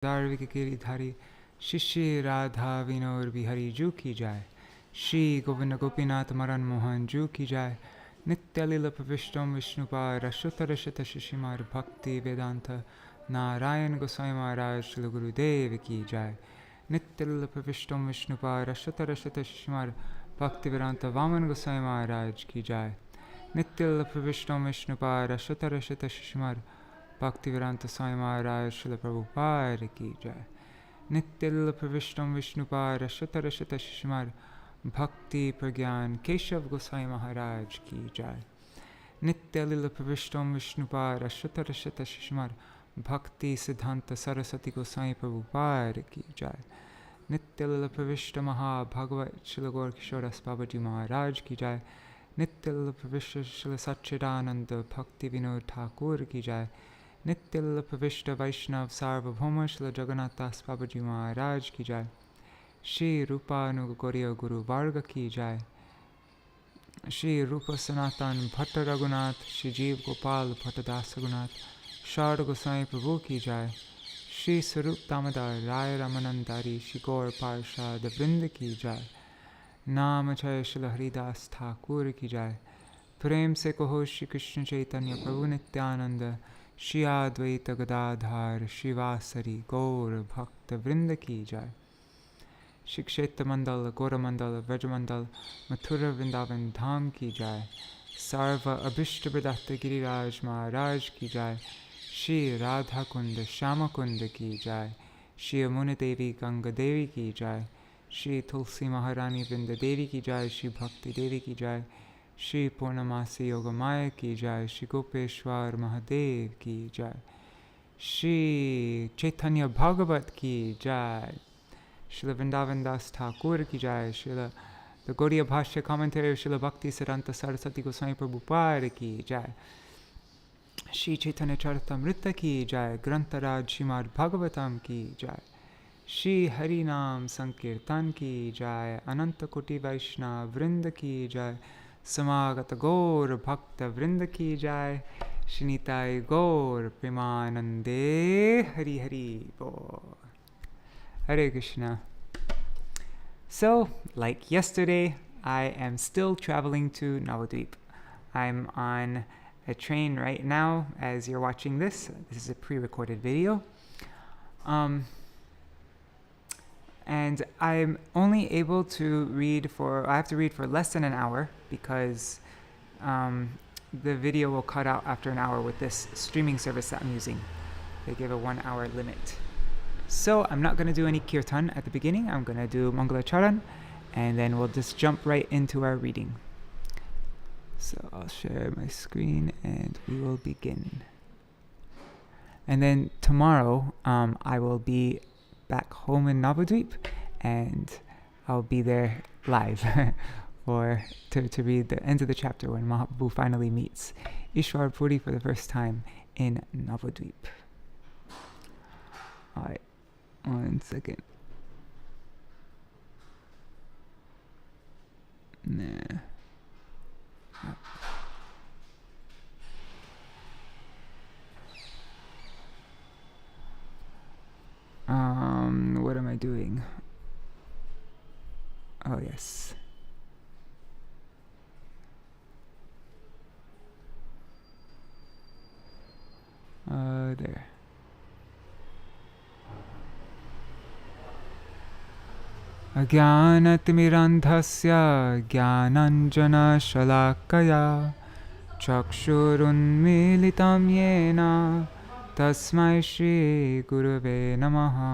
धार्विक गिरिधारी शिष्य राधा विनोद बिहारी जू की जाय। श्री गोविंद गोपीनाथ मरण मोहन जू की जाय। नित्य लीला प्रविष्टम विष्णुपाद अश्वतर शत शिशिमार भक्ति वेदांत नारायण गोसाई महाराज श्री गुरुदेव की जाय। नित्य लीला प्रविष्टम विष्णुपाद अश्वतर शत शिशिमार भक्ति वेदांत वामन गोसाई महाराज की जाय। नित्य लीला प्रविष्टम विष्णुपाद अश्वतर शत शिशिमार भक्ति वेदांत स्वामी महाराज श्री प्रभुपाद की जय। नित्य लीला प्रविष्टम विष्णुपाद अश्वतर शत शिशिमार भक्ति प्रज्ञान केशव गोसाई महाराज की जय। नित्य लीला प्रविष्टम विष्णुपाद अश्वतर शत शिशिमार भक्ति सिद्धांत सरस्वती गोसाई प्रभुपाद की जय। नित्य लीला प्रविष्ट महाभागवत श्री गौर किशोर बाबा जी महाराज की जय। नित्य लीला प्रविष्ट श्री सच्चिदानंद भक्ति विनोद ठाकुर की जय। नित्य लीला प्रविष्ट वैष्णव सार्वभौम श्री जगन्नाथ दास बाबा जी महाराज की जय। श्री रूपानुगौर्य गुरु वर्ग की जय। श्री रूप सनातन भट्ट रघुनाथ श्री जीव गोपाल भट्टदास रघुनाथ शारद गोसाई प्रभु की जय। श्री स्वरूप दामोदर राय रामानंदारी श्री गौर पार्षद वृंद की जय। नाम जय श्री हरिदास ठाकुर की जय। प्रेम से कहो श्री कृष्ण चैतन्य प्रभु नित्यानंद श्री अद्वैत गदाधर शिवासरी गौर भक्त वृंद की जय। श्री क्षेत्र मंडल गौर मंडल व्रजमंडल मथुरा वृंदावन धाम की जय। सर्व अभिष्ट प्रदत्त गिरिराज महाराज की जय। श्री राधा कुंड श्याम कुंड की जय। श्री यमुना देवी गंगा देवी की जय। श्री तुलसी महारानी वृंद देवी की जय। श्री भक्ति देवी की जय। श्री पूर्णमासी योगमाया की जय। श्री गोपेश्वर महादेव की जय। श्री चैतन्य भागवत की जय। श्री वृंदावन दास ठाकुर की जय। श्री द गौड़ीय भाष्य कमेंटरी श्री भक्ति सिद्धांत सरस्वती गोसाई प्रभुपाद की जय। श्री चैतन्य चरितमृत की जय। ग्रंथराज श्रीमद् भागवतम की जय। श्री हरि नाम संकीर्तन की जय। अनंत कोटि वैष्णव वृंद की जय। समागत गौर भक्त वृंद की जय। श्री निताय गौर प्रेमानंदे हरि हरि बोल। Hare Krishna. So, like yesterday, I am still traveling to Navadvip. I'm on a train right now as you're watching this. This is a pre-recorded video. And I'm only able to I have to read for less than an hour because the video will cut out after an hour with this streaming service that I'm using. They give a 1 hour limit. So I'm not going to do any kirtan at the beginning. I'm going to do Mangalacharan and then we'll just jump right into our reading. So I'll share my screen and we will begin. And then tomorrow I will be back home in Navadvip and I'll be there live to read the end of the chapter when Mahaprabhu finally meets Ishwar Puri for the first time in Navadvip. Alright, 1 second. Nah. What am I doing? Oh, yes. There. Ajnanatimirandhasya jnananjana shalakaya chakshurunmilitam yena tasmai shri gurave namaha.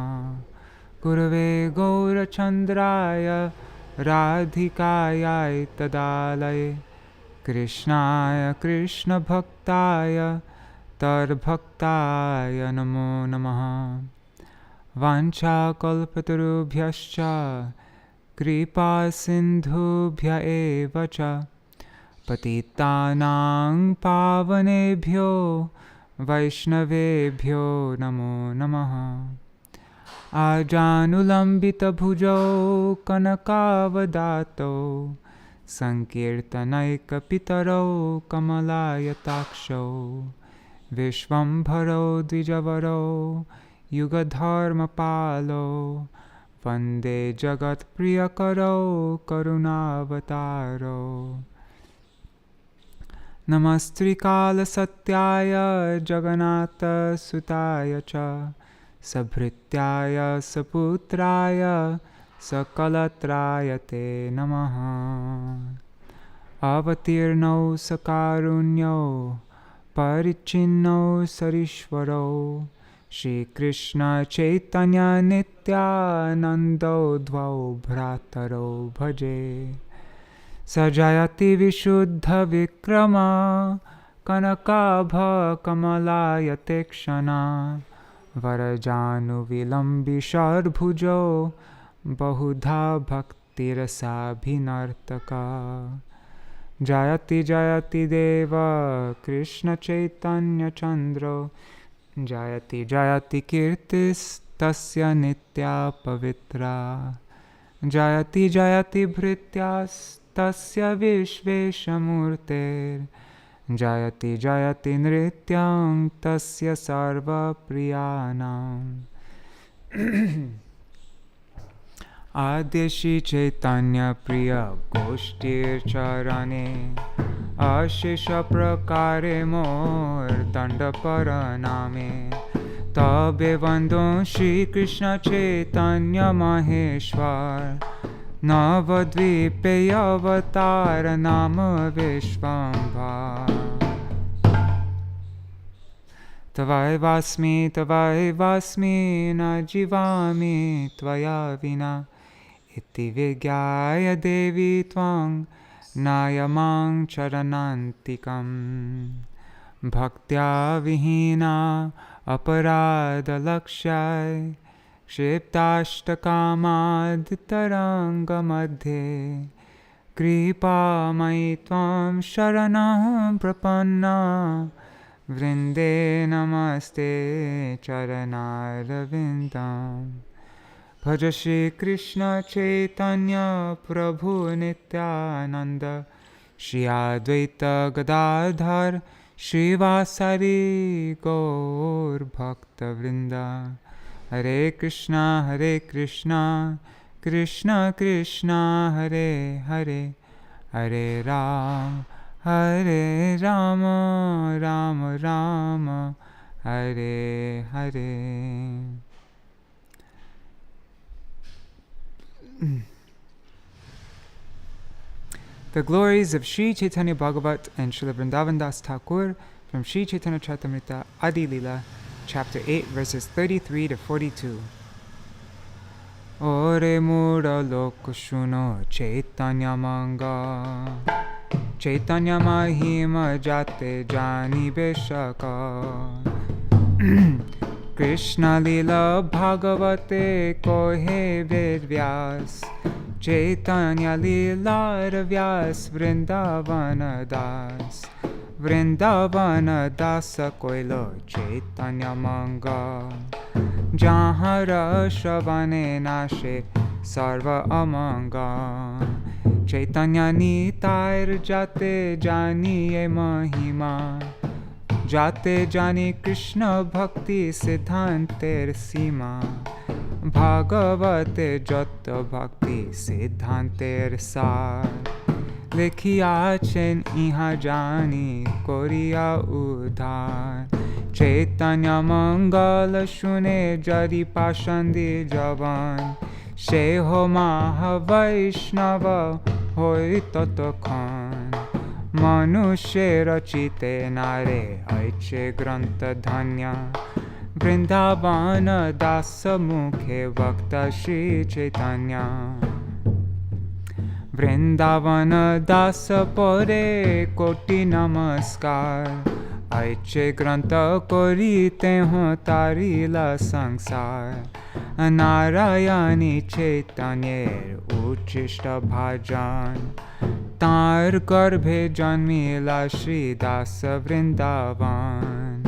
Gurave gaurachandraya radhikaya tadalaye krishnaya krishna bhaktaya tarbhaktaya namo namaha. Vancha kalpatarubhyascha kripa sindhubhya eva cha patitanang pavanebhyo vaishnavebhyo namo namaha. Ajanulambita bhujau kanakavadato sankirtanaika pitaro kamalayataksho vishvambharo dvijavaro Yugadharmapalo Vande Jagat Priyakaro Karunavataro Namastrikala Satyaya Jagannatha Sutaya Cha Sabhrityaya Saputraya Sakalatraya Te Namaha Avatirno Sakarunyo Parichinno Sarishvaro Śrī Kṛṣṇa Caitanya Nityanando Dvau Bhrataro Bhaje Sajayati Vishuddha Vikrama Kanakabha Kamalayate Kṛṣṇa Varajanu Vilambi Sharbhujo Bahudha Bhaktirasa Bhinartaka Jayati Jayati Deva Kṛṣṇa Caitanya Chandro Jayati Jayati Kirtis Tasya Nitya Pavitra Jayati Jayati Bhrityas Tasya Vishveshamurter Jayati Jayati Nrityam Tasya Sarva Priyanam Ādi Śrī Caitanya Goshtir Charane Ashisha Prakare Mor Danda Paraname Tabe Vandon Śrī Kṛṣṇa Caitanya Maheshwar Navadvip Avatara Nama Vishvambhar Tavai Vasmi Na Jivami Tvaya Vina Iti Vigyaya Devi Tvang Nayamang Charanantikam Bhaktya Vihina Aparada Lakshay Kshiptashtakamaditaranga Madhe Kripa Maitvam Sharanam Prapanna Vrinde Namaste Charanarvindam Bhaja Śrī Kṛṣṇa Caitanya Prabhu Nityananda Śrī Advaita Gadadhar Śrī Vasari Gaur Bhakta Vrinda Hare Krishna Krishna Krishna Hare Hare Hare Ram Hare Rama Rama Rama Hare Hare The glories of Śrī Caitanya-bhāgavata and Śrīla Vrindavan Das Thakur from Śrī Caitanya Charitamrita Adi Lila, chapter 8, verses 33 to 42. Ore mura loko shuno Caitanya manga Caitanya mahima jate jani beshaka Kṛṣṇa lila bhagavate kohe ved vyas Caitanya lila vyas vrindavana das koilo Caitanya manga Jahara shavane nashe sarva amanga Caitanya nitair jate janiye mahima Jate jani Kṛṣṇa bhakti siddhanter sima Bhagavate jata bhakti siddhanter sar Likhiya chen iha jani koriya udhar Caitanya mangala shune jari pashandi javan Sheho maha vaishnava hoi tatokhan Manushe rachite nare aiche granta dhanya Vrindavana dasa mukhe vakta Śrī Caitanya Vrindavana dasa pore koti namaskar Aiche granta korite ho tarila sangsar Narayani Caitanyer uchishta bhajan Tar garbhe janmila Śrī Dasa Vrindavan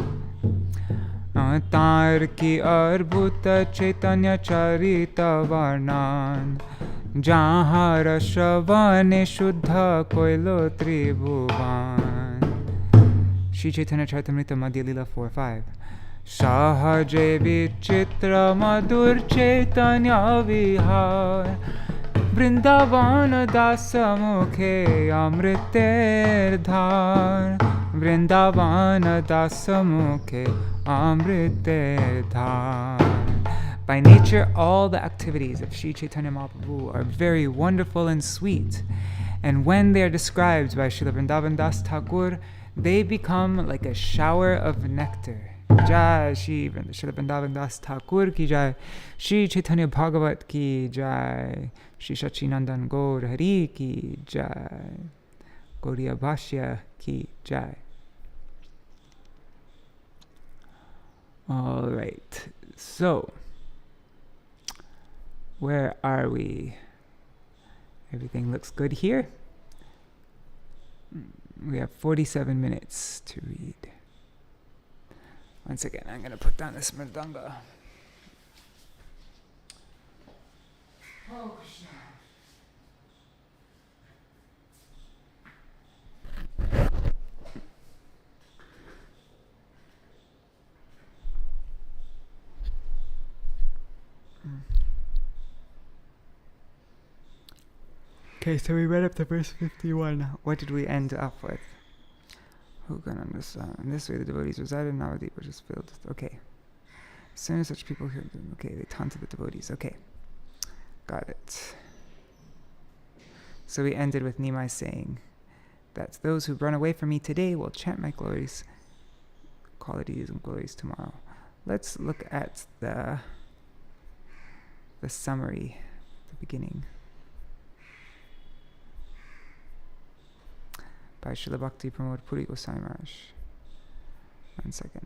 Tar ki arbhuta Caitanya Charita Varnan Jahara Shravane Shuddha Koilo Tribhuvan Śrī Caitanya Charitamrita Madhya Lila 4.5 Sahaje vichitra madur chaitanya vihar Vrindavana dasa mukhe amriter dhar Vrindavana dasa mukhe amriter dhar. By nature, all the activities of Śrī Caitanya-bhāgavata are very wonderful and sweet. And when they are described by Śrīla Vrindavan Das Thakur, they become like a shower of nectar. Jai Śrīla Vrindavan Das Thakur ki jai, Śrī Caitanya-bhāgavata ki jai, Śrī Sachinandan Gaur Hari ki jai, Gauriya Bhashya ki jai. All right, so where are we? Everything looks good here. We have 47 minutes to read. Once again, I'm going to put down this mridanga. Oh, Kṛṣṇa. Okay, so we read up to verse 51. What did we end up with? Who can understand? In this way, the devotees resided in Navadvip, which is filled. Okay. As soon as such people hear them, okay, they taunted the devotees. Okay. Got it. So we ended with Nimai saying that those who run away from me today will chant my glories, qualities and glories tomorrow. Let's look at the summary, the beginning. By Srila Bhakti Pramod Puri Goswami Maharaj. 1 second.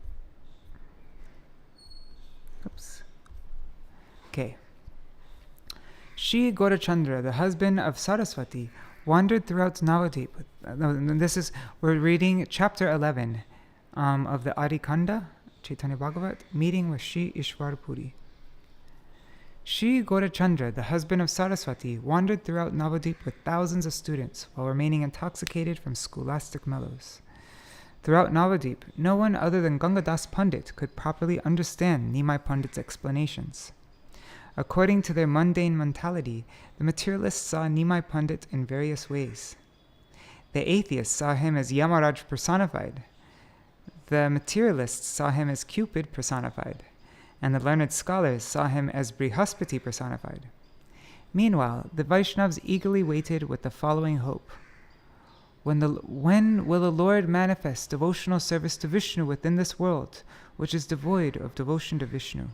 Oops. Okay. Śrī Gaurachandra, the husband of Saraswati, wandered throughout Navadvip. We're reading chapter 11 of the Ādi-khaṇḍa, Caitanya-bhāgavata, meeting with Śrī Ishwar Puri. Śrī Gaurachandra, the husband of Saraswati, wandered throughout Navadvip with thousands of students while remaining intoxicated from scholastic mellows. Throughout Navadvip, no one other than Gangadas Pandit could properly understand Nimai Pandit's explanations. According to their mundane mentality, the materialists saw Nimai Pandit in various ways. The atheists saw him as Yamaraj personified. The materialists saw him as Cupid personified. And the learned scholars saw him as Brihaspati personified. Meanwhile, the Vaishnavas eagerly waited with the following hope. When will the Lord manifest devotional service to Vishnu within this world, which is devoid of devotion to Vishnu?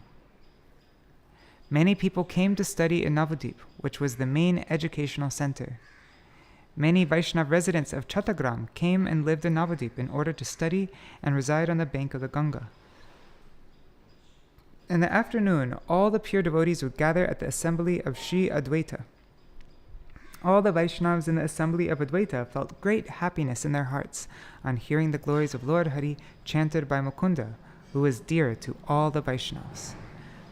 Many people came to study in Navadvip, which was the main educational center. Many Vaishnava residents of Chattagram came and lived in Navadvip in order to study and reside on the bank of the Ganga. In the afternoon, all the pure devotees would gather at the assembly of Śrī Advaita. All the Vaishnavas in the assembly of Advaita felt great happiness in their hearts on hearing the glories of Lord Hari chanted by Mukunda, who was dear to all the Vaishnavas.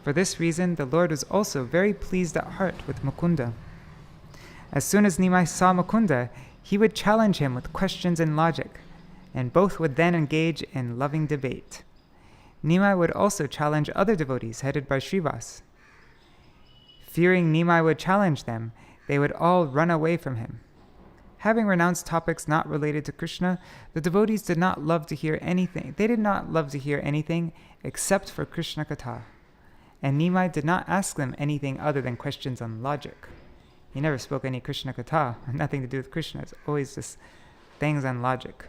For this reason, the Lord was also very pleased at heart with Mukunda. As soon as Nimai saw Mukunda, he would challenge him with questions and logic, and both would then engage in loving debate. Nimai would also challenge other devotees headed by Srivas. Fearing Nimai would challenge them, they would all run away from him. Having renounced topics not related to Kṛṣṇa, the devotees did not love to hear anything. They did not love to hear anything except for Kṛṣṇa Katha. And Nimai did not ask them anything other than questions on logic. He never spoke any Kṛṣṇa Katha, nothing to do with Kṛṣṇa. It's always just things on logic.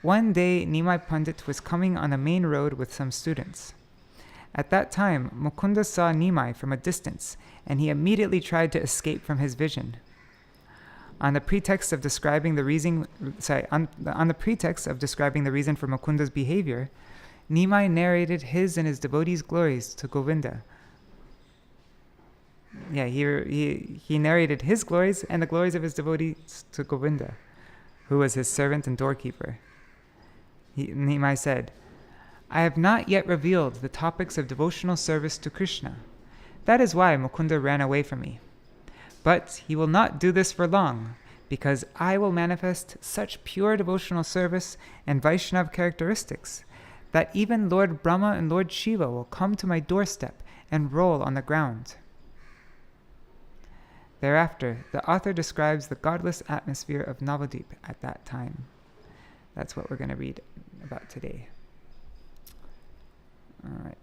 One day, Nimai Pandit was coming on the main road with some students. At that time, Mukunda saw Nimai from a distance, and he immediately tried to escape from his vision. On the pretext of describing the reason for Mukunda's behavior, Nimai narrated his and his devotees' glories to Govinda. He narrated his glories and the glories of his devotees to Govinda, who was his servant and doorkeeper. Nimai said, "I have not yet revealed the topics of devotional service to Kṛṣṇa. That is why Mukunda ran away from me. But he will not do this for long, because I will manifest such pure devotional service and Vaishnava characteristics that even Lord Brahma and Lord Shiva will come to my doorstep and roll on the ground. Thereafter, the author describes the godless atmosphere of Navadvip at that time. That's what we're going to read about today. All right.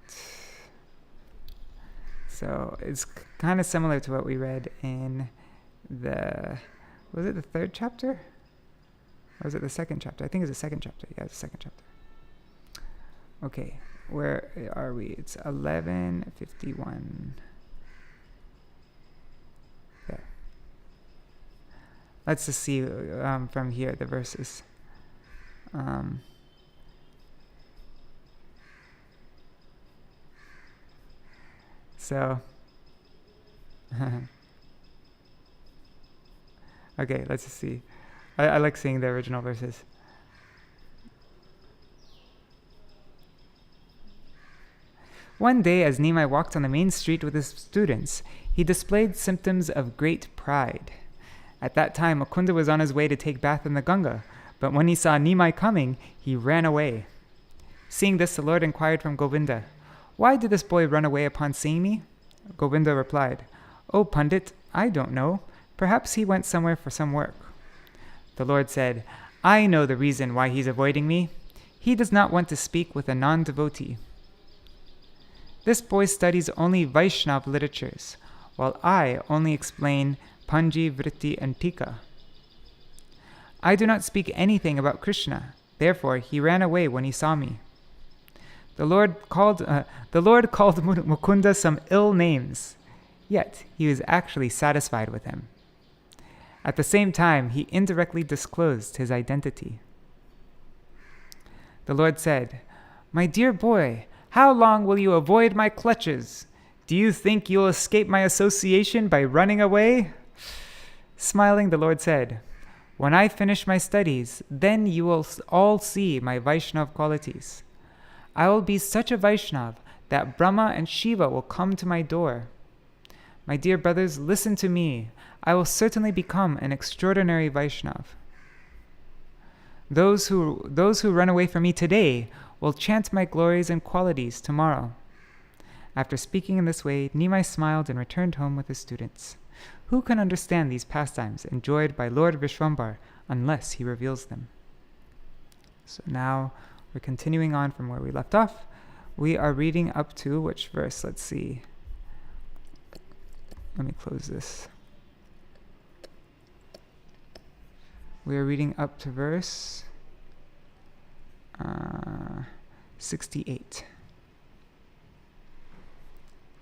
So it's kind of similar to what we read in was it the third chapter? Or was it the second chapter? I think it's the second chapter. Yeah, it's the second chapter. Okay, where are we? It's 11:51. There. Let's just see from here the verses. So, okay, let's just see. I like seeing the original verses. One day, as Nimai walked on the main street with his students, he displayed symptoms of great pride. At that time, Mukunda was on his way to take bath in the Ganga, but when he saw Nimai coming, he ran away. Seeing this, the Lord inquired from Govinda, "Why did this boy run away upon seeing me?" Govinda replied, "O Pandit, I don't know. Perhaps he went somewhere for some work." The Lord said, "I know the reason why he's avoiding me. He does not want to speak with a non-devotee. This boy studies only Vaishnav literatures, while I only explain Panji, Vritti, and Tika. I do not speak anything about Kṛṣṇa. Therefore, he ran away when he saw me." The Lord called Mukunda some ill names, yet he was actually satisfied with him. At the same time, he indirectly disclosed his identity. The Lord said, "My dear boy, how long will you avoid my clutches? Do you think you'll escape my association by running away?" Smiling, the Lord said, "When I finish my studies, then you will all see my Vaishnav qualities. I will be such a Vaishnav that Brahma and Shiva will come to my door. My dear brothers, listen to me. I will certainly become an extraordinary Vaishnav. Those who run away from me today will chant my glories and qualities tomorrow." After speaking in this way, Nimai smiled and returned home with his students. Who can understand these pastimes enjoyed by Lord Vishwambar unless he reveals them? So now we're continuing on from where we left off. We are reading up to which verse? Let's see. Let me close this. We are reading up to verse 68.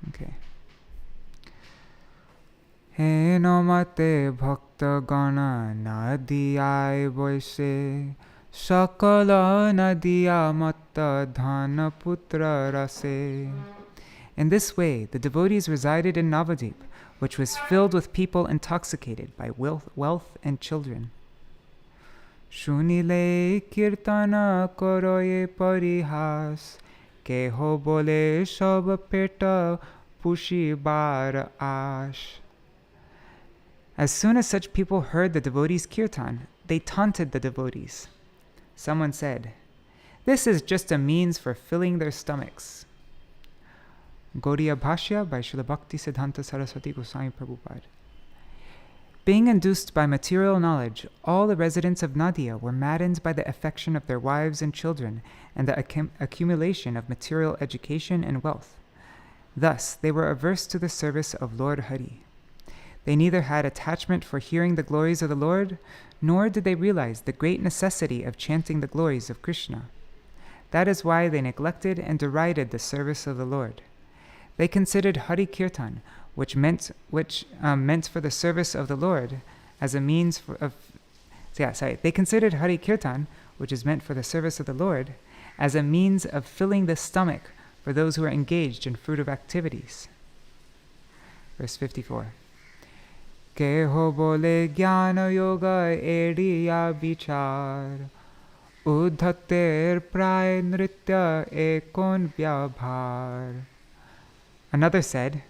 Okay. He namate bhakta gana nadiyai boise sakala nadiya matta dhana putra rase. In this way, the devotees resided in Navadvip, which was filled with people intoxicated by wealth and children. Shunile kirtana koroye parihas, keho bole shab peta pushi bar ash. As soon as such people heard the devotees' kirtan, they taunted the devotees. Someone said, "This is just a means for filling their stomachs." Gaudiya Bhashya by Śrīla Bhaktisiddhanta Saraswati Goswami Prabhupada. Being induced by material knowledge, all the residents of Nadia were maddened by the affection of their wives and children and the accumulation of material education and wealth. Thus, they were averse to the service of Lord Hari. They neither had attachment for hearing the glories of the Lord, nor did they realize the great necessity of chanting the glories of Kṛṣṇa. That is why they neglected and derided the service of the Lord. They considered Hari Kirtan, which meant for the service of the Lord, as a means They considered Hari Kirtan, which is meant for the service of the Lord, as a means of filling the stomach for those who are engaged in fruitive activities. Verse 54. Keho bole jnana yoga ediya vichar, uddhater pray nritya ekon vyabhar. Another said,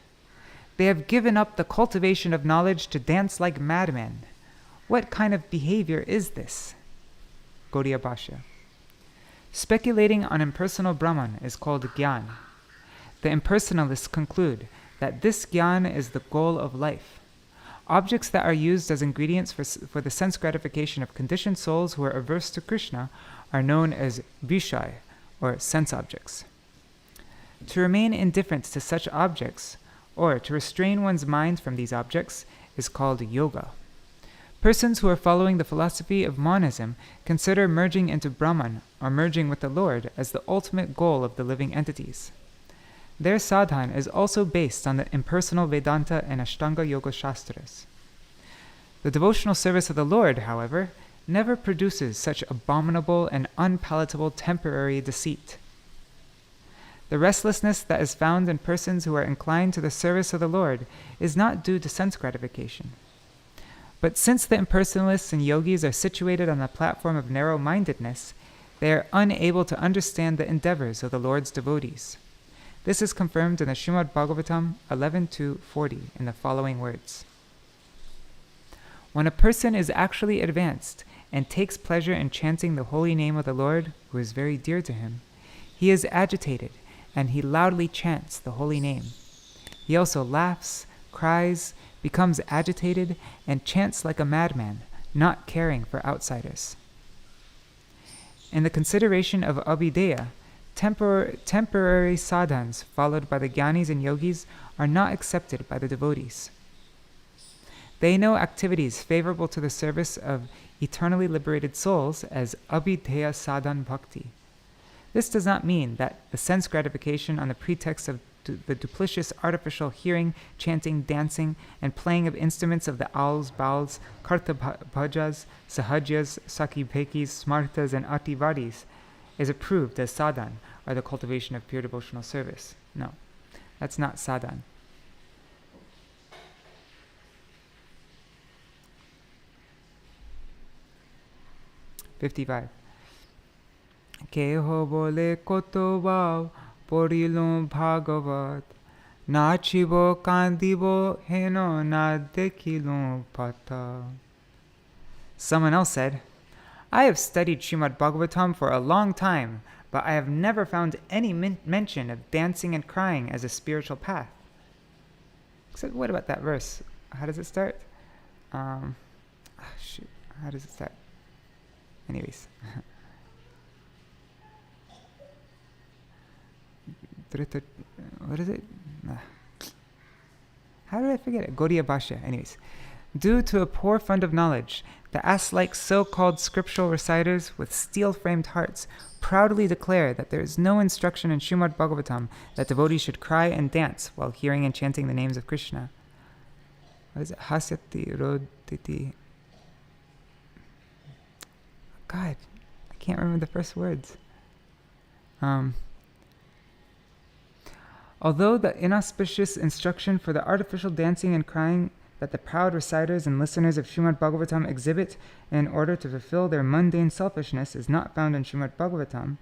"They have given up the cultivation of knowledge to dance like madmen. What kind of behavior is this?" Gaudiya Bhashya. Speculating on impersonal Brahman is called Gyan. The impersonalists conclude that this Gyan is the goal of life. Objects that are used as ingredients for the sense gratification of conditioned souls who are averse to Kṛṣṇa are known as Vishaya, or sense objects. To remain indifferent to such objects, or to restrain one's mind from these objects, is called yoga. Persons who are following the philosophy of monism consider merging into Brahman, or merging with the Lord, as the ultimate goal of the living entities. Their sadhana is also based on the impersonal Vedanta and Ashtanga Yoga Shastras. The devotional service of the Lord, however, never produces such abominable and unpalatable temporary deceit. The restlessness that is found in persons who are inclined to the service of the Lord is not due to sense gratification. But since the impersonalists and yogis are situated on the platform of narrow-mindedness, they are unable to understand the endeavors of the Lord's devotees. This is confirmed in the Śrīmad-bhāgavatam 11-40 in the following words. When a person is actually advanced and takes pleasure in chanting the holy name of the Lord, who is very dear to him, he is agitated, and he loudly chants the holy name. He also laughs, cries, becomes agitated, and chants like a madman, not caring for outsiders. In the consideration of abhideya, temporary sadhans followed by the jnanis and yogis are not accepted by the devotees. They know activities favorable to the service of eternally liberated souls as abhideya sadhan bhakti. This does not mean that the sense gratification on the pretext of the duplicitous artificial hearing, chanting, dancing, and playing of instruments of the owls, bowls, kartabhajas, sahajyas, sakibhekis, smartas, and ativadis is approved as sadhan, or the cultivation of pure devotional service. No, that's not sadhan. "55. Keho bole koto bhav porilo bhagavat nachibo kandibo heno na dekilo pata." Someone else said, "I have studied Śrīmad-bhāgavatam for a long time, but I have never found any mention of dancing and crying as a spiritual path." Except, what about that verse? How does it start? How does it start? Anyways. What is it? How did I forget it? Gaudiya Bhashya. Anyways. Due to a poor fund of knowledge, the ass-like so-called scriptural reciters with steel-framed hearts proudly declare that there is no instruction in Śrīmad-bhāgavatam that devotees should cry and dance while hearing and chanting the names of Kṛṣṇa. What is it? Hasyati roditi. God, I can't remember the first words. Although the inauspicious instruction for the artificial dancing and crying that the proud reciters and listeners of Śrīmad-bhāgavatam exhibit in order to fulfill their mundane selfishness is not found in Śrīmad-bhāgavatam,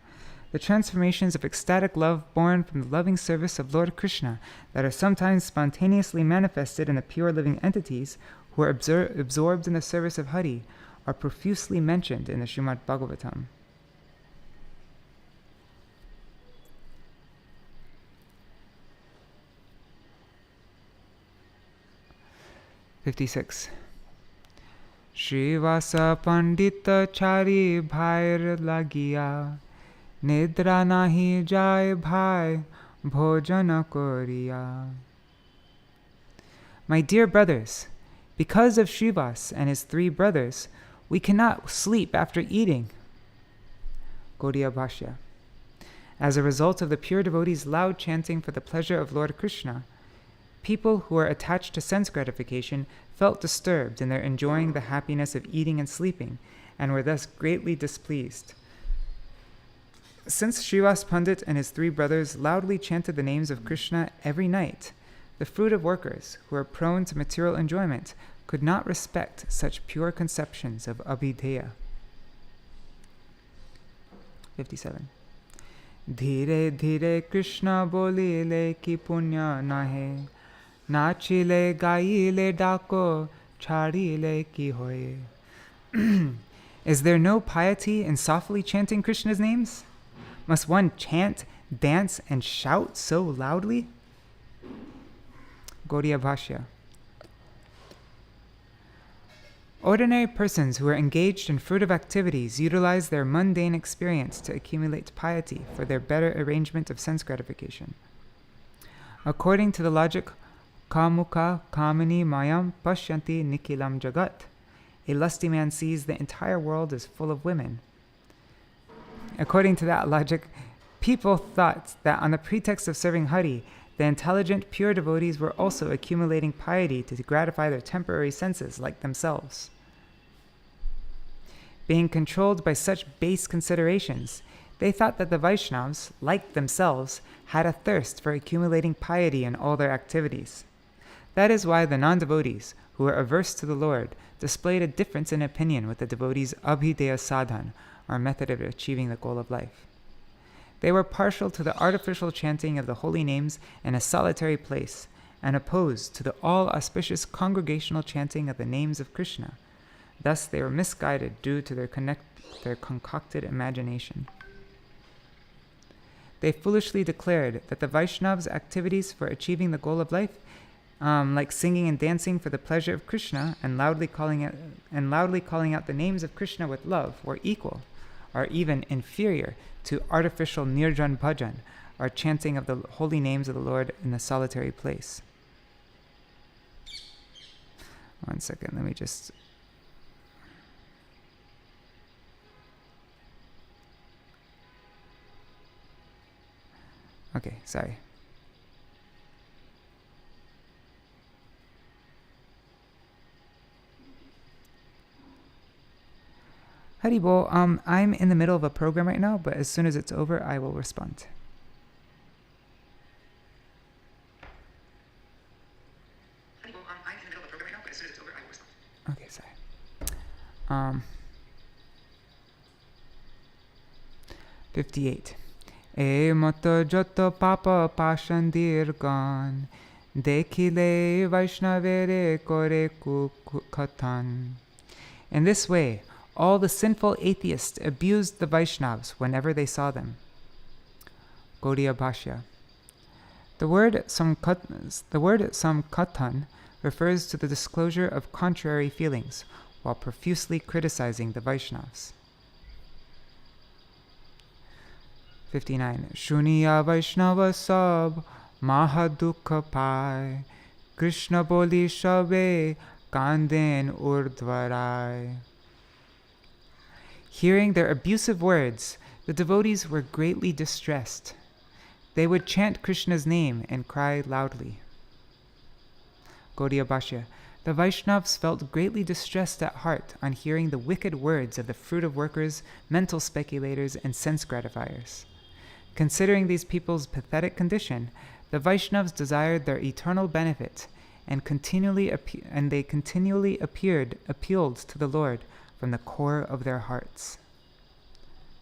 the transformations of ecstatic love born from the loving service of Lord Kṛṣṇa that are sometimes spontaneously manifested in the pure living entities who are absorbed in the service of Hari are profusely mentioned in the Śrīmad-bhāgavatam. "56. Shrivasa pandita chari bhair lagiya, nidra nahi jai bhai bhojana koriya." My dear brothers, because of Shrivas and his 3 brothers, we cannot sleep after eating. Gaudiya Bhashya. As a result of the pure devotees' loud chanting for the pleasure of Lord Kṛṣṇa, people who are attached to sense gratification felt disturbed in their enjoying the happiness of eating and sleeping, and were thus greatly displeased. Since Shrivas Pandit and his 3 brothers loudly chanted the names of Kṛṣṇa every night, the fruit of workers, who are prone to material enjoyment, could not respect such pure conceptions of abhideya. 57. Dhire dhire Kṛṣṇa bolile ki punya nahe, nachile gaile dako charile ki hoye. Is there no piety in softly chanting Krishna's names? Must one chant, dance, and shout so loudly? Gaudiya Bhashya. Ordinary persons who are engaged in fruitive activities utilize their mundane experience to accumulate piety for their better arrangement of sense gratification. According to the logic, Kamukha Kamini Mayam Pashyanti Nikilam Jagat, a lusty man sees the entire world is full of women. According to that logic, people thought that on the pretext of serving Hari, the intelligent, pure devotees were also accumulating piety to gratify their temporary senses like themselves. Being controlled by such base considerations, they thought that the Vaishnavas, like themselves, had a thirst for accumulating piety in all their activities. That is why the non-devotees, who were averse to the Lord, displayed a difference in opinion with the devotees' abhideya sadhan, or method of achieving the goal of life. They were partial to the artificial chanting of the holy names in a solitary place, and opposed to the all-auspicious congregational chanting of the names of Kṛṣṇa. Thus they were misguided due to their concocted imagination. They foolishly declared that the Vaishnavas' activities for achieving the goal of life, like singing and dancing for the pleasure of Kṛṣṇa and loudly calling out the names of Kṛṣṇa with love, were equal, or even inferior, to artificial nirjan bhajan, or chanting of the holy names of the Lord in a solitary place. One second, let me just... Okay, sorry. Haribol, I'm in the middle of a program right now, but as soon as it's over, I will respond. Haribol, I'm in the middle of a program right now, but as soon as it's over, I will respond. Okay, sorry. 58. E mata jata papa pashandir gan, dekhile Vaishnavere kore kukatan. In this way, all the sinful atheists abused the Vaishnavas whenever they saw them. Gaudiya Bhashya. The word samkatan refers to the disclosure of contrary feelings while profusely criticizing the Vaishnavas. 59. Shuniya Vaishnava sab mahadukha pai, Kṛṣṇa boli shabe kanden urdvarai. Hearing their abusive words, the devotees were greatly distressed. They would chant Kṛṣṇa's name and cry loudly. Gaudiya Bhashya. The Vaishnavas felt greatly distressed at heart on hearing the wicked words of the fruitive workers, mental speculators, and sense gratifiers. Considering these people's pathetic condition, the Vaishnavas desired their eternal benefit, and they continually appealed to the Lord from the core of their hearts.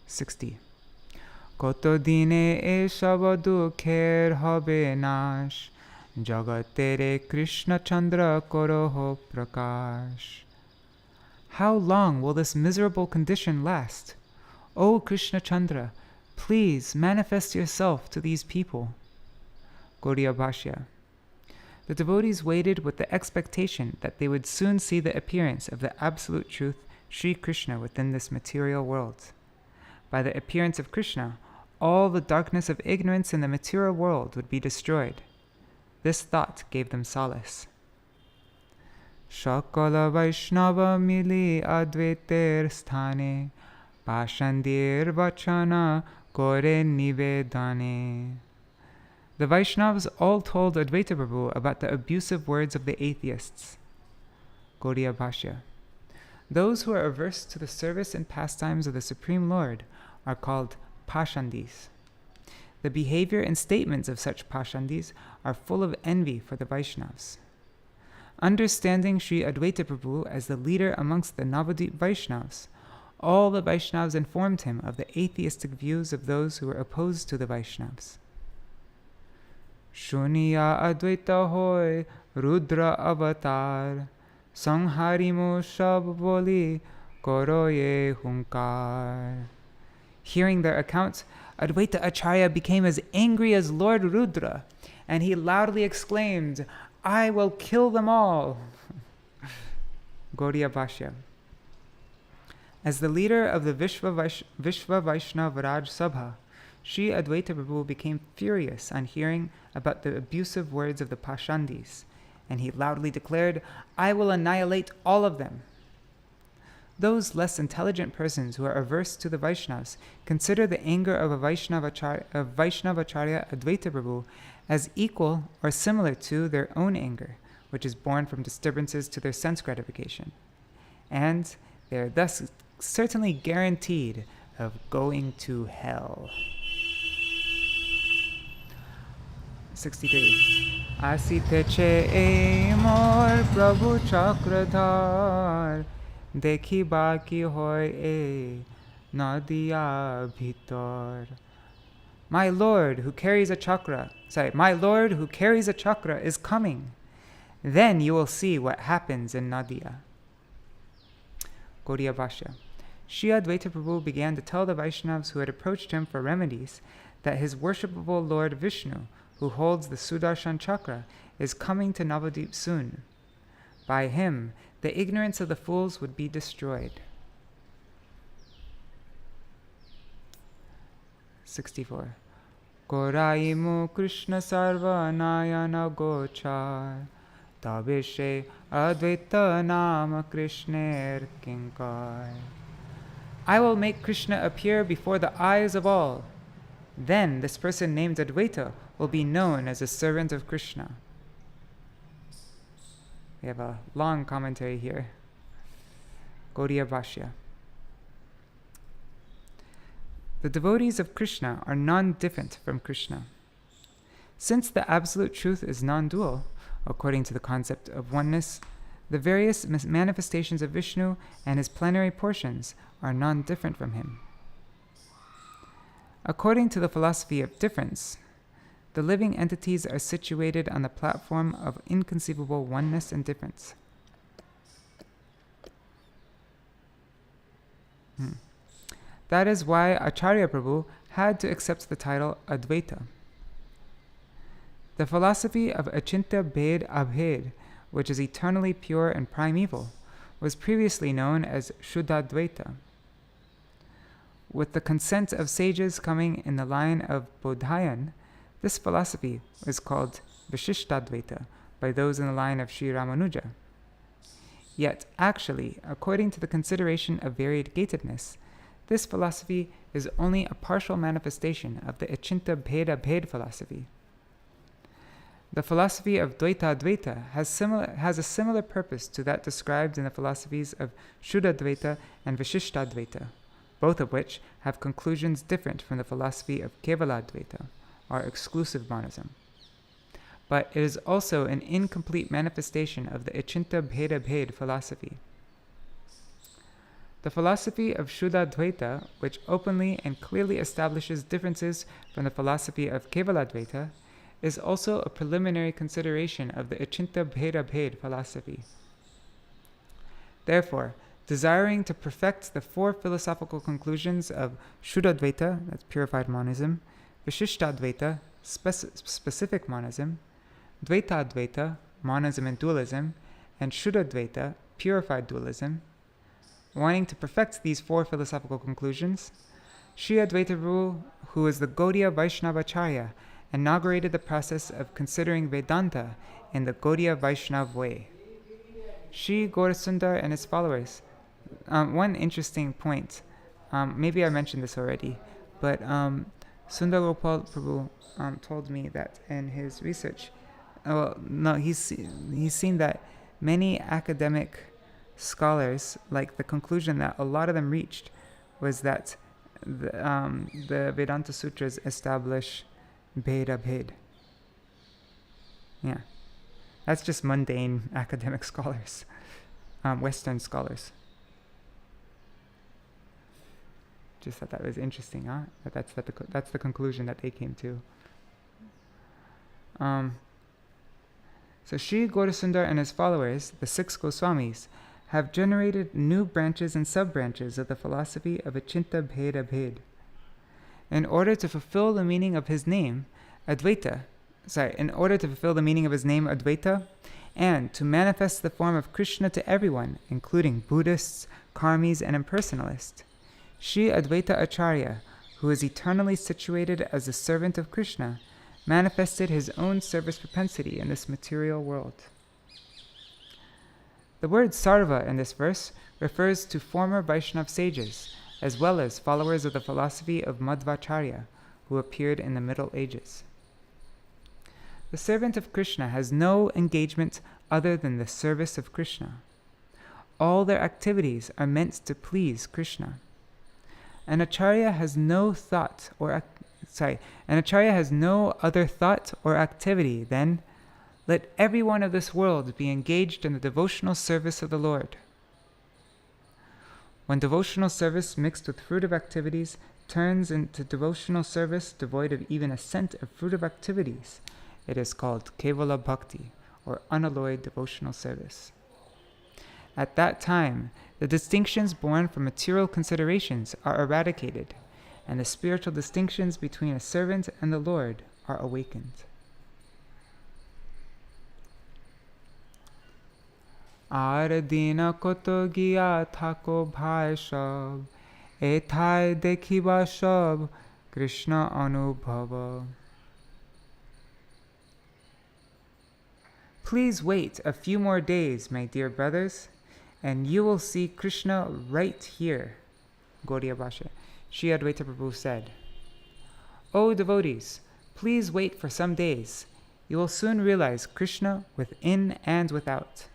60. Koto dine e shabadu kher habe nash, jagatere Kṛṣṇa chandra koroho prakash. How long will this miserable condition last? O Kṛṣṇa Chandra, please manifest yourself to these people. Gaudiya Bhashya. The devotees waited with the expectation that they would soon see the appearance of the absolute truth, Śrī Caitanya within this material world. By the appearance of Kṛṣṇa, all the darkness of ignorance in the material world would be destroyed. This thought gave them solace. Shakala Vaishnava mili Advaiter sthane, pashandir vachana kore nivedane. The Vaishnavas all told Advaita Prabhu about the abusive words of the atheists. Gaudiya Bhashya. Those who are averse to the service and pastimes of the Supreme Lord are called pashandis. The behavior and statements of such pashandis are full of envy for the Vaishnavas. Understanding Sri Advaita Prabhu as the leader amongst the Navadvip Vaishnavas, all the Vaishnavas informed him of the atheistic views of those who were opposed to the Vaishnavas. Shuniya Advaita hoy Rudra avatar, Sangharimo shab boli koroye hunkar. Hearing their accounts, Advaita Ācārya became as angry as Lord Rudra, and he loudly exclaimed, "I will kill them all!" Gaudiya Bhashya. As the leader of the Vishva Vaishnava Raj Sabha, Śrī Advaita Prabhu became furious on hearing about the abusive words of the Pashandis, and he loudly declared, "I will annihilate all of them." Those less intelligent persons who are averse to the Vaishnavas consider the anger of Vaishnavacharya Advaita Prabhu as equal or similar to their own anger, which is born from disturbances to their sense gratification. And they are thus certainly guaranteed of going to hell. 63. Asiteche e mor Prabhu Chakradhar, dekhi baki hoy e nadiya bhitor. My Lord who carries a chakra is coming. Then you will see what happens in Nadia. Gaudiya Bhashya. Śrī Advaita Prabhu began to tell the Vaishnavas who had approached him for remedies that his worshipable Lord Vishnu, who holds the Sudarshan chakra, is coming to Navadvip soon. By him, the ignorance of the fools would be destroyed. 64. Goraimu Kṛṣṇa sarva nayana gochar, tabeshe Advaita nama Kṛṣṇer kinkar. I will make Kṛṣṇa appear before the eyes of all. Then this person named Advaita will be known as a servant of Kṛṣṇa. We have a long commentary here. Gaudiya Bhashya. The devotees of Kṛṣṇa are non-different from Kṛṣṇa. Since the absolute truth is non-dual, according to the concept of oneness, the various manifestations of Vishnu and his plenary portions are non-different from him. According to the philosophy of difference, the living entities are situated on the platform of inconceivable oneness and difference. That is why Ācārya Prabhu had to accept the title Advaita. The philosophy of Achintya Bhed Abhed, which is eternally pure and primeval, was previously known as Shuddhadvaita. With the consent of sages coming in the line of Bodhayan, this philosophy was called Vishishtadvaita by those in the line of Sri Ramanuja. Yet, actually, according to the consideration of variegatedness, this philosophy is only a partial manifestation of the Achintya Bheda Bhed philosophy. The philosophy of Dvaita Advaita has a similar purpose to that described in the philosophies of Shuddhadvaita and Vishishtadvaita, both of which have conclusions different from the philosophy of Kevaladvaita, or exclusive monism. But it is also an incomplete manifestation of the Achintya Bheda Bhed philosophy. The philosophy of Shuddhadvaita, which openly and clearly establishes differences from the philosophy of Kevaladvaita, is also a preliminary consideration of the Achintya Bheda Bhed philosophy. Therefore, desiring to perfect the four philosophical conclusions of Shuddhadvaita, that's purified monism, Vishishtadvaita, specific monism, Dvaitadvaita, monism and dualism, and Shuddhadvaita, purified dualism, wanting to perfect these four philosophical conclusions, Śrī Advaita Prabhu, who is the Gaudiya Vaishnavacharya, inaugurated the process of considering Vedanta in the Gaudiya Vaishnav way. Śrī Gaurasundar and his followers. One interesting point, maybe I mentioned this already, but Sundar Gopal Prabhu told me that in his research, he's seen that many academic scholars, like the conclusion that a lot of them reached was that the Vedanta Sutras establish Bheda Bhed. Yeah. That's just mundane academic scholars, Western scholars. Just thought that was interesting, huh? That's the conclusion that they came to. So Śrī Gaurasundar and his followers, the 6 Goswamis, have generated new branches and sub-branches of the philosophy of Achintya Bheda Bhed. in order to fulfill the meaning of his name, Advaita, and to manifest the form of Kṛṣṇa to everyone, including Buddhists, karmis, and impersonalists. Śrī Advaita Ācārya, who is eternally situated as the servant of Kṛṣṇa, manifested his own service propensity in this material world. The word sarva in this verse refers to former Vaishnava sages, as well as followers of the philosophy of Madhvacharya, who appeared in the Middle Ages. The servant of Kṛṣṇa has no engagement other than the service of Kṛṣṇa. All their activities are meant to please Kṛṣṇa. An acharya has no other thought or activity than, let everyone of this world be engaged in the devotional service of the Lord. When devotional service mixed with fruitive activities turns into devotional service devoid of even a scent of fruitive activities, it is called kevala bhakti, or unalloyed devotional service. At that time, the distinctions born from material considerations are eradicated, and the spiritual distinctions between a servant and the Lord are awakened. Ar dina koto giya thako bhai shab, ethai dekhiba shab, Kṛṣṇa anubhava. Please wait a few more days, my dear brothers, and you will see Kṛṣṇa right here. Gaudiya Bhasha. Śrī Advaita Prabhu said, O devotees, please wait for some days. You will soon realize Kṛṣṇa within and without.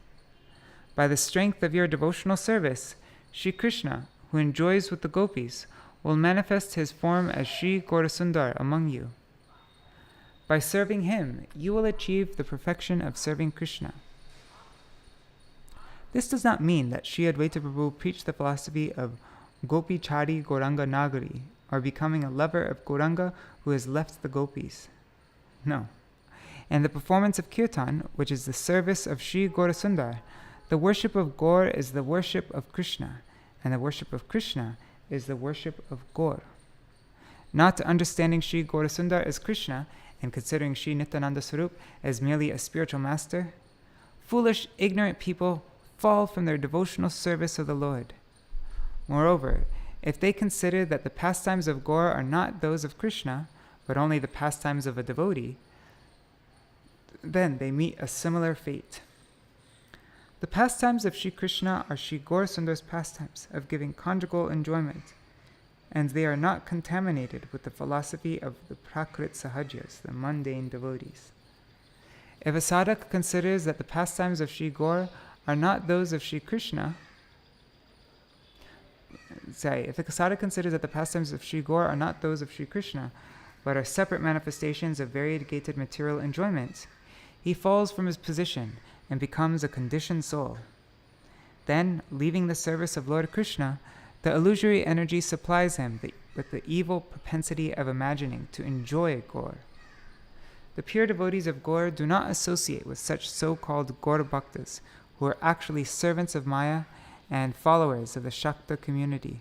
By the strength of your devotional service, Śrī Kṛṣṇa, who enjoys with the gopis, will manifest his form as Śrī Gaurasundar among you. By serving him, you will achieve the perfection of serving Kṛṣṇa. This does not mean that Śrī Advaita Prabhu preached the philosophy of Gopichari Gauranga Nagari, or becoming a lover of Gauranga who has left the gopis. No. In the performance of Kirtan, which is the service of Śrī Gaurasundar, the worship of Gaur is the worship of Kṛṣṇa, and the worship of Kṛṣṇa is the worship of Gaur. Not understanding Śrī Gaurasundar as Kṛṣṇa, and considering Śrī Nityananda Swarup as merely a spiritual master, foolish, ignorant people fall from their devotional service of the Lord. Moreover, if they consider that the pastimes of Gaur are not those of Kṛṣṇa, but only the pastimes of a devotee, then they meet a similar fate. The pastimes of Śrī Kṛṣṇa are Śrī Gaurasundar's pastimes of giving conjugal enjoyment, and they are not contaminated with the philosophy of the prakrit sahajyas, the mundane devotees. If a sadhak considers that the pastimes of Śrī Gaur are not those of Śrī Kṛṣṇa, but are separate manifestations of variegated material enjoyment, he falls from his position and becomes a conditioned soul. Then, leaving the service of Lord Kṛṣṇa, the illusory energy supplies him with the evil propensity of imagining to enjoy Gaur. The pure devotees of Gaur do not associate with such so-called Gaur Bhaktas, who are actually servants of Maya and followers of the Shakta community.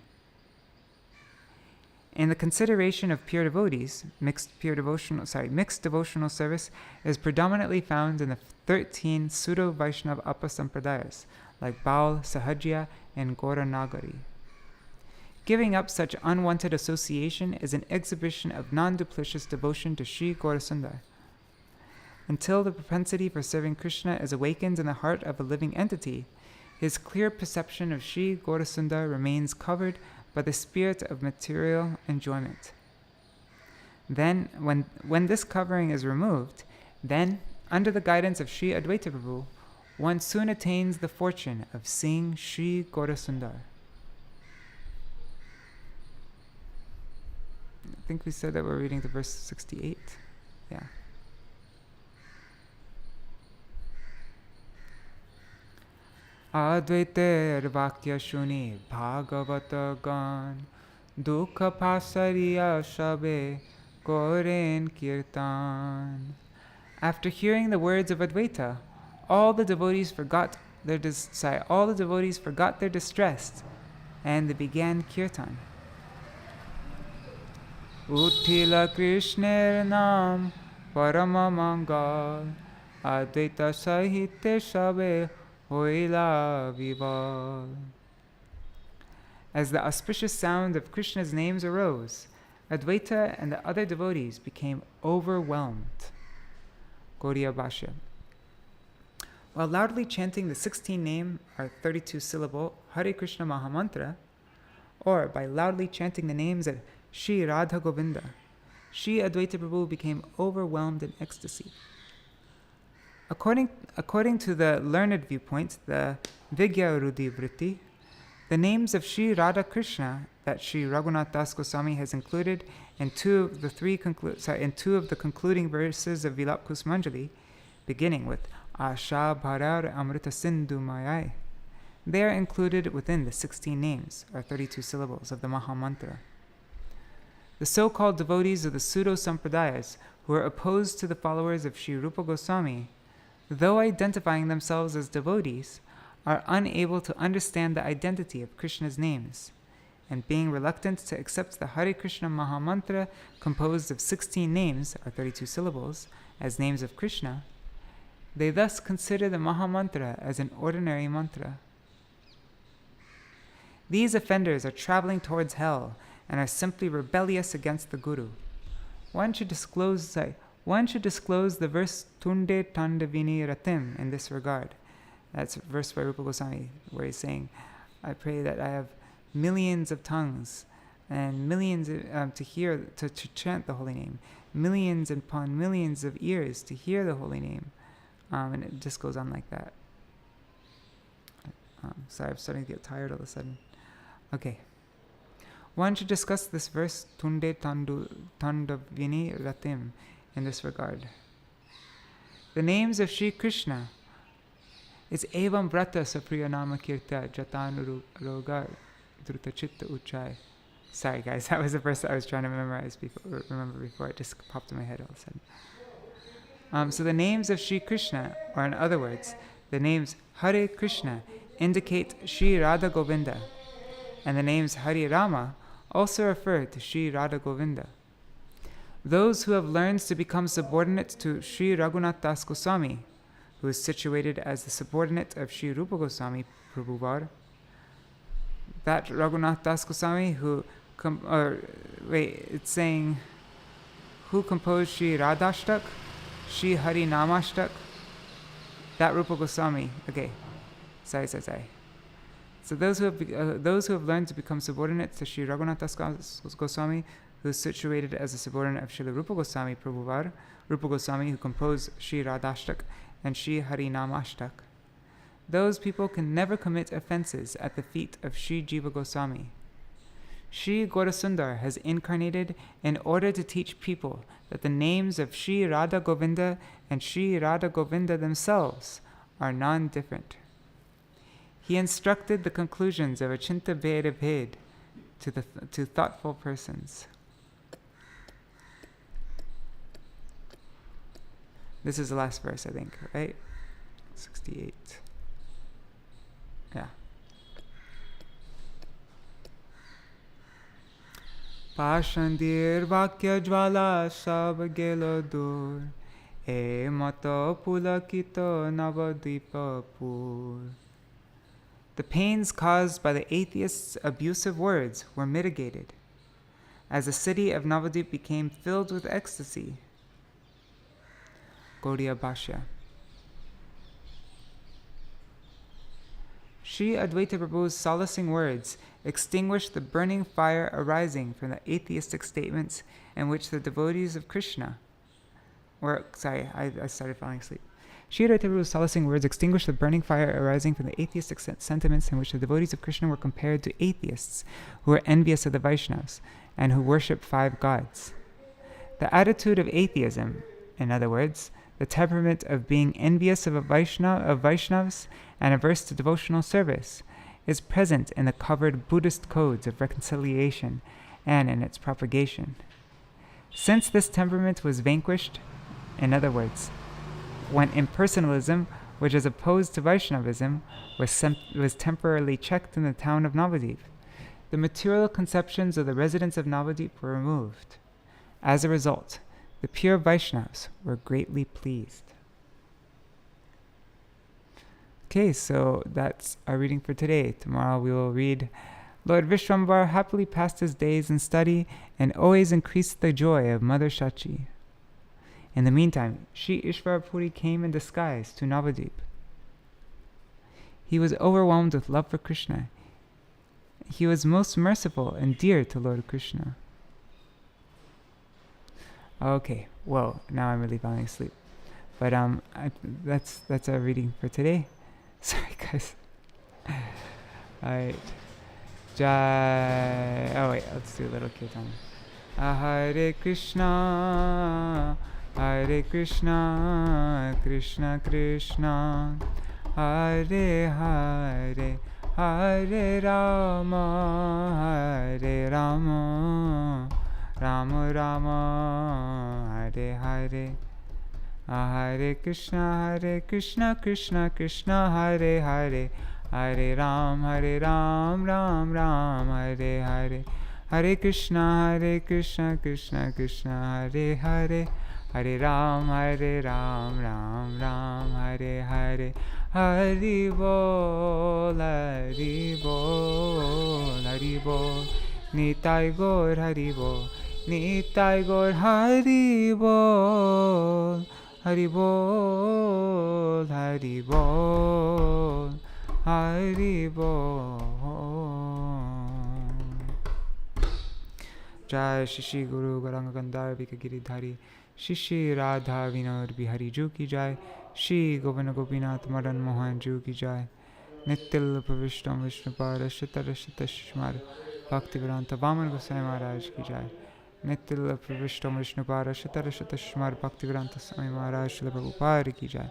In the consideration of pure devotees, mixed devotional service is predominantly found in the 13 pseudo-Vaishnava Apasampradayas, like Baul, Sahajya, and Gaura Nagari. Giving up such unwanted association is an exhibition of non-duplicitous devotion to Śrī Gaurasundar. Until the propensity for serving Kṛṣṇa is awakened in the heart of a living entity, his clear perception of Śrī Gaurasundar remains covered by the spirit of material enjoyment. Then, when this covering is removed, then, under the guidance of Śrī Advaita Prabhu, one soon attains the fortune of seeing Śrī Gaurasundar. I think we said that we're reading to verse 68. Yeah. Advaita Vakya Shuni Bhāgavata Gan Dukha Pasariya Shabe Goren Kirtan. After hearing the words of Advaita, all the devotees forgot their distress, and they began kirtan. Uttila Krishner Nam Parama Mangal Advaita Sahitya Sabe Hoila Vival. As the auspicious sound of Krishna's names arose, Advaita and the other devotees became overwhelmed. Gaudiya Bhashya. While loudly chanting the 16 name or 32 syllable Hare Krishna Mahamantra, or by loudly chanting the names of Śrī Radha Govinda, Śrī Advaita Prabhu became overwhelmed in ecstasy. According to the learned viewpoint, the Vigya Rudhi Vritti, the names of Śrī Radha Krishna that Śrī Raghunath Das Goswami has included in two of the concluding verses of Vilap Kusmanjali, beginning with Asha Bharar Amrita Sindhu Mayai, they are included within the 16 names, or 32 syllables, of the Mahamantra. The so-called devotees of the pseudo-sampradayas who are opposed to the followers of Śrī Rupa Goswami, though identifying themselves as devotees, are unable to understand the identity of Krishna's names, and being reluctant to accept the Hare Krishna Mahamantra composed of 16 names, or 32 syllables, as names of Krishna, they thus consider the Mahamantra as an ordinary mantra. These offenders are traveling towards hell and are simply rebellious against the Guru. One should disclose the verse Tunde Tandavini Ratim in this regard. That's a verse by Rupa Goswami where he's saying, I pray that I have millions of tongues and millions to chant the holy name, millions upon millions of ears to hear the holy name. And it just goes on like that. Sorry, I'm starting to get tired all of a sudden. Okay. One should discuss this verse, Tunde Tandavini Ratim, in this regard. The names of Sri Krishna is Evam Brata Sapriya Nama Kirta Jatanu Rogar Druta Chitta Uchai. Sorry guys, that was the verse that I was trying to remember before. It just popped in my head all of a sudden. So the names of Sri Krishna, or in other words, the names Hare Krishna indicate Śrī Radha Govinda, and the names Hare Rama also refer to Śrī Radha Govinda. Those who have learned to become subordinate to Śrī Raghunath Das Goswami, who is situated as the subordinate of Śrī Rupa Goswami Prabhupada, that Raghunath Das Goswami who composed Śrī Radhashtak, Śrī Hari Namashtak, that Rupa Goswami. Okay, sorry. So those who have learned to become subordinate to Śrī Raghunath Das Goswami, who is situated as a subordinate of Śrīla Rupa Goswami Prabhupada, Rupa Goswami who composed Śrī Radhashtak and Śrī Hari Namashtak, those people can never commit offenses at the feet of Śrī Jiva Goswami. Śrī Gaurasundar has incarnated in order to teach people that the names of Śrī Radha Govinda and Śrī Radha Govinda themselves are non-different. He instructed the conclusions of Achinta Bheda Bhed to thoughtful persons. This is the last verse, I think, right? 68. Yeah. Pashandir Vakya Jvala Sab Gelo Dur E Mata Pulakito Navadvīpa Pur. The pains caused by the atheists' abusive words were mitigated, as the city of Navadvip became filled with ecstasy. Gaudiya Bhashya. Śrī Advaita Prabhu's solacing words extinguished the burning fire arising from the atheistic statements in which the devotees of Kṛṣṇa I started falling asleep. Śrī Advaita Prabhu's solacing words extinguished the burning fire arising from the atheistic sentiments in which the devotees of Kṛṣṇa were compared to atheists who were envious of the Vaishnavas and who worship 5 gods. The attitude of atheism, in other words, the temperament of being envious of Vaishnavas and averse to devotional service, is present in the covered Buddhist codes of reconciliation and in its propagation. Since this temperament was vanquished, in other words, when impersonalism, which is opposed to Vaishnavism, was temporarily checked in the town of Navadvip, the material conceptions of the residents of Navadvip were removed. As a result, the pure Vaishnavas were greatly pleased. Okay, so that's our reading for today. Tomorrow we will read, Lord Vishwambar happily passed his days in study and always increased the joy of Mother Shachi. In the meantime, Śrī Ishvarapuri came in disguise to Navadvip. He was overwhelmed with love for Kṛṣṇa. He was most merciful and dear to Lord Kṛṣṇa. Okay, well, now I'm really falling asleep. But that's our reading for today. Sorry, guys. Alright. Jai. Oh wait, let's do a little kirtan. Hare Krishna, Hare Krishna, Krishna Krishna, Hare Hare, Hare Rama, Hare Rama, Rama Rama, Hare Hare. Hare Krishna, Krishna Krishna, Hare Hare, Hare Ram, Ram Ram, Hare Hare. Hare Krishna, Krishna Krishna, Hare Hare, Hare Ram, Ram Ram, Hare Hare. Haribol, Haribol, Haribol, Nitai Gaur Haribol, Nitai Gaur Haribol, Haribol, Haribol, Haribol. Jai Shri Guru Gauranga Gandhar Giridhari Shri Radha Vinod Bihari Ju ki Jai, Shri Govinda Gopinath Madan Mohan Ju ki Jai, Nittil Pravishtam Vishnupad Ashita Shmar Bhaktivedanta Vaman Gosai Maharaj ki Jai, Nittil Pravishtam Vishnupad Ashita Shmar Bhaktivedanta Swami Maharaj Srila Prabhupada ki Jai,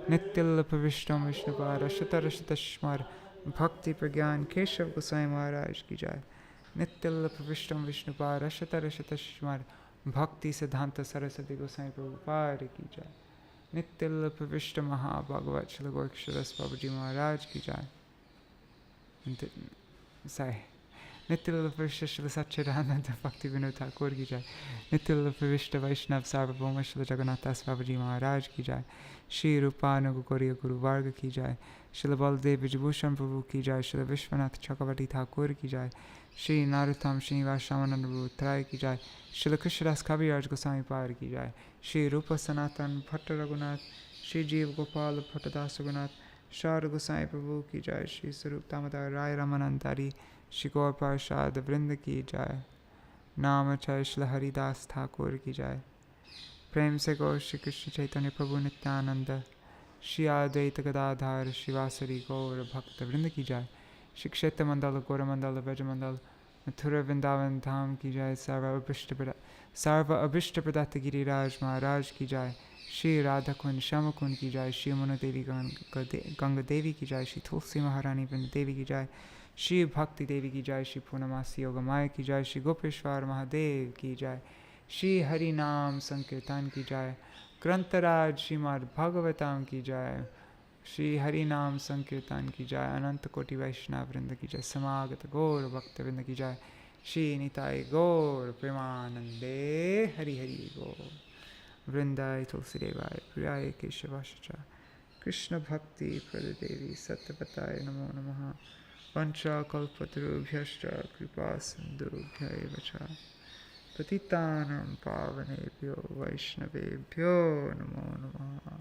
Nittil Pravishtam Vishnupad Ashita Shmar Bhakti Pragyan Keshav Gosai Maharaj ki Jai, Nittil Pravishtam Vishnupad Ashita Shmar Bhakti Siddhanta Saraswati Gosai Prabhupada ki Jai, Nittil Pravishta Mahabhagavat Śrīla Gorksharas Babaji Maharaj ki Jai. Nittil Pravishta Śrīla Satchidananda Bhakti Vinod Thakur ki Jai, Nittil Pravishta Vaishnav Sarvabhauma Śrīla Jagannathas Babaji Maharaj ki Jai, Shri Rupanu Gokoriya Guru Varga ki Jai, Śrīla Baldev Vijabhushan Prabhu ki Jai, Śrīla Vishwanath Chakravarti Thakur ki Jai, Shri Narottam Srinivas Ramananda Prabhu ki Jai, Śrīla Krishnadas Kaviraj Goswami Par ki Jai, Shri Rupa Sanatan Bhatta Raghunath, Shri Jeev Gopal Bhattadas Raghunath, Shara Goswami Prabhu ki Jai, Shri Sarup Damodar Rai Ramanandari, Shri Gaur Parshad Vrinda ki Jai, Namachay Śrīla Haridas Thakur ki Jai, Prem se Gaur Shri Krishna Chaitanya Prabhu Nityananda, Shri Advaita Gadadhar Shivasari Gaur Bhakta Vrinda ki Jai, Shri Kshetra Mandala Gaura Mandala Vraja Mandala Mathura Vrindavan Dham ki Jai, Sarva Abhishta Pradata Giriraj Maharaj ki Jai, Shri Radha Kund Shama Kund ki Jai, Shri Yamuna Devi Ganga Devi ki Jai, Shri Tulsi Maharani Vrinda Devi ki Jai, Shri Bhakti Devi ki Jai, Shri Purnamasi Yogamaya ki Jai, Shri Gopeshwar Mahadev ki Jai, Shri Hari Nam Sankirtan ki Jai, Grantaraj Srimad Bhagavatam ki Jai, Shri Hari Nam Sankirtan ki Jai, Ananta Koti Vaishnava Vrinda ki Jai, Samagata Gaur Bhakta Vrinda ki Jai, Shri Nitai Gaur Premanande Hari Hari Gaur Vrindai Tulsi Devai Priyai Keshavashacha Krishna Bhakti Pradadevi Satyavatai Namo Namaha Vancha Kalpatarubhyascha Kripa Sindhubhyai Vacha Patitanam Pavanebhyo Vaishnavebhyo Namo Namaha.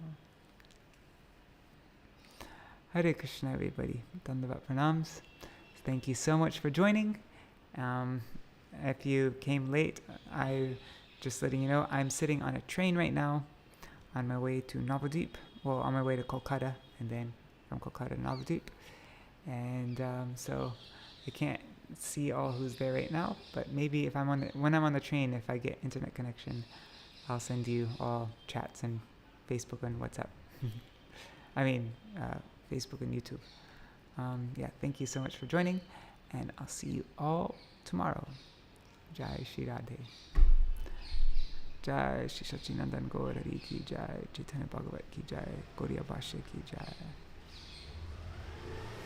Hare Krishna, everybody. Dandavat Pranams. Thank you so much for joining. If you came late, just letting you know, I'm sitting on a train right now on my way to Navadvip. Well, on my way to Kolkata, and then from Kolkata to Navadvip. And so I can't see all who's there right now, but maybe if when I'm on the train, if I get internet connection, I'll send you all chats and Facebook and WhatsApp. I mean, Facebook and YouTube. Yeah, thank you so much for joining, and I'll see you all tomorrow. Jai Shri Radhe. Jai Shri Sachinandan Gaur Hari ki Jai. Caitanya-bhāgavata ki Jai. Gauriya Bhashya ki Jai.